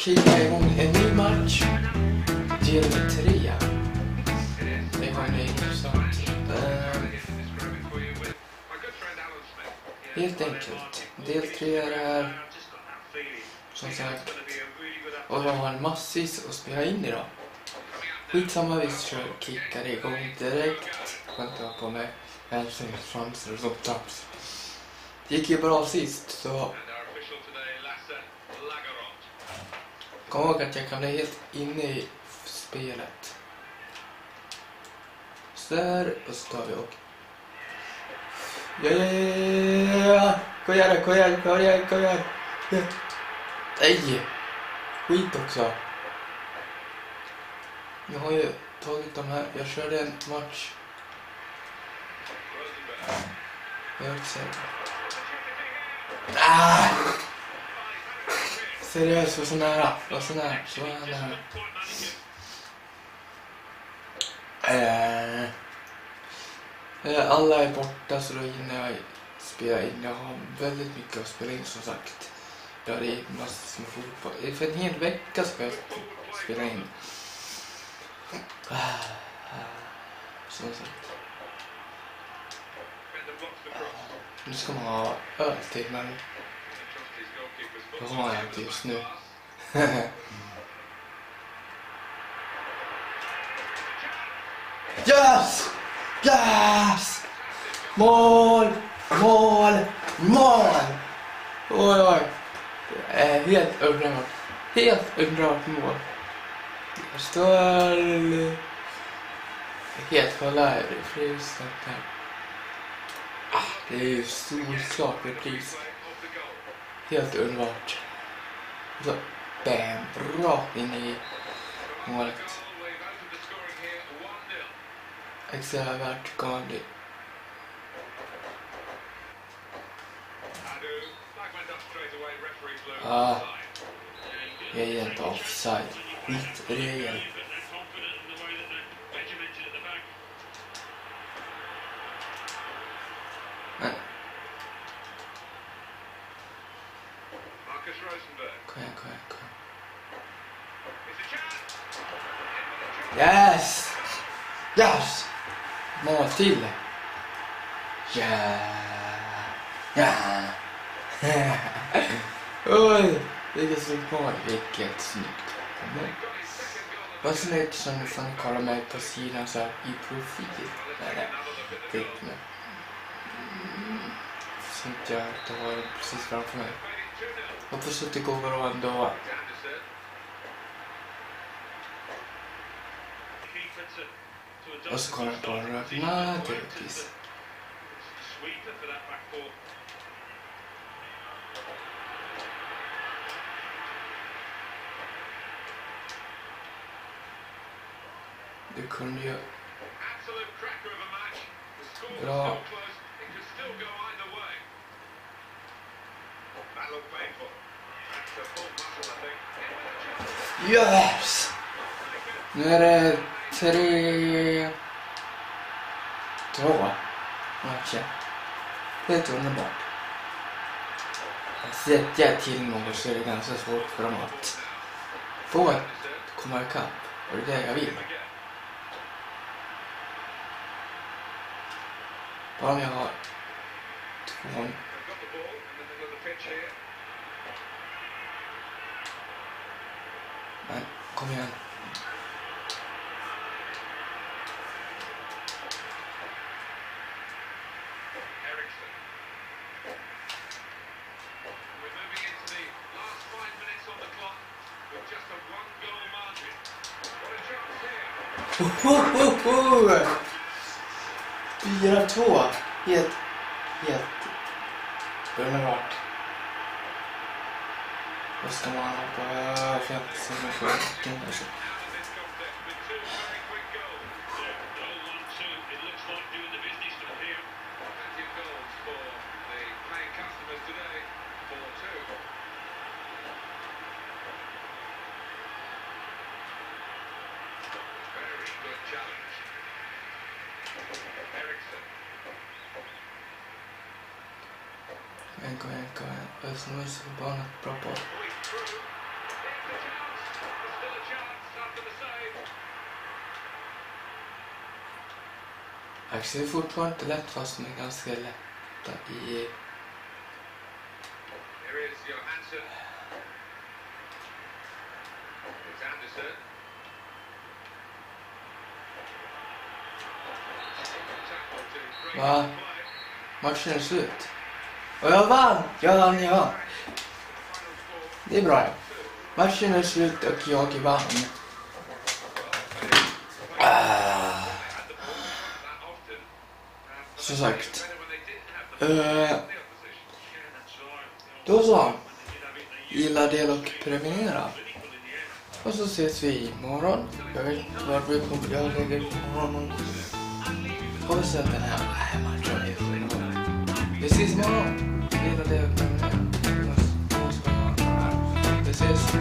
kicka igång en ny match. Del 3. Det var det intressant. Helt enkelt. Del 3 är det här. Som sagt. Och jag har massvis att spela in idag. Skitsamma, vi kör kickar igång direkt. Väntar på mig. Chanser och sånt där. Det gick ju bra sist, så kom ihåg att jag kan bli helt inne i spelet. Så där, och så tar vi och ja. Kom igen. Nej, skit också. Jag har ju tagit de här, jag körde en match. Seriöst, var så nära. Alla är borta, så då hinner jag spela in. Jag har väldigt mycket att spela in, som sagt. Jag har massor med fotboll. För en hel vecka ska jag spela in. Som sagt. Nu ska man ha öl till, men det har jag inte just nu. Yes! Mål! Oj. Det är helt underbart mål. Jag står helt kolla i frihuset här. Det är ju solklart repris. Helt underbart. Och så bam, rakt in i målet. Extravert Gandhi. Jag är inte offside. Skitregel. Kom igen. Yes! Mål till. Oj, vilket snyggt mål. Vilket snyggt mål. Vad snyggt som du får kolla mig på sidan så här i profil. Det så inte jag har precis framför mig. Hoppas att det går bra ändå. Och så kollar jag på den rökna naturligtvis. Du kunde ju bra. Yes! Nu är det 3-2 matcher. Helt underbart. Sätter jag till något så är det ganska svårt för dem att få att komma ikapp. Och det är det jag vill. Bara om jag har 2. Men kom igen. Ho! 4-2. Helt underbart. Vad ska man ha på 50 sekunder? Kom igen. Ösnus förbannat bra på. Axel är fortfarande inte lätt fast men ganska lätta i... Va? Matchen är slut. Och jag vann! Jag vann! Det är bra. Matchen är slut och jag vann. Som sagt. Då så. Gilla, dela och prenumerera. Och så ses vi imorgon. Jag vet inte var vi kommer. Jag lägger imorgon. Har vi sett den här matchen imorgon? Vi ses imorgon. Gilla, dela och prenumerera. Vi ses.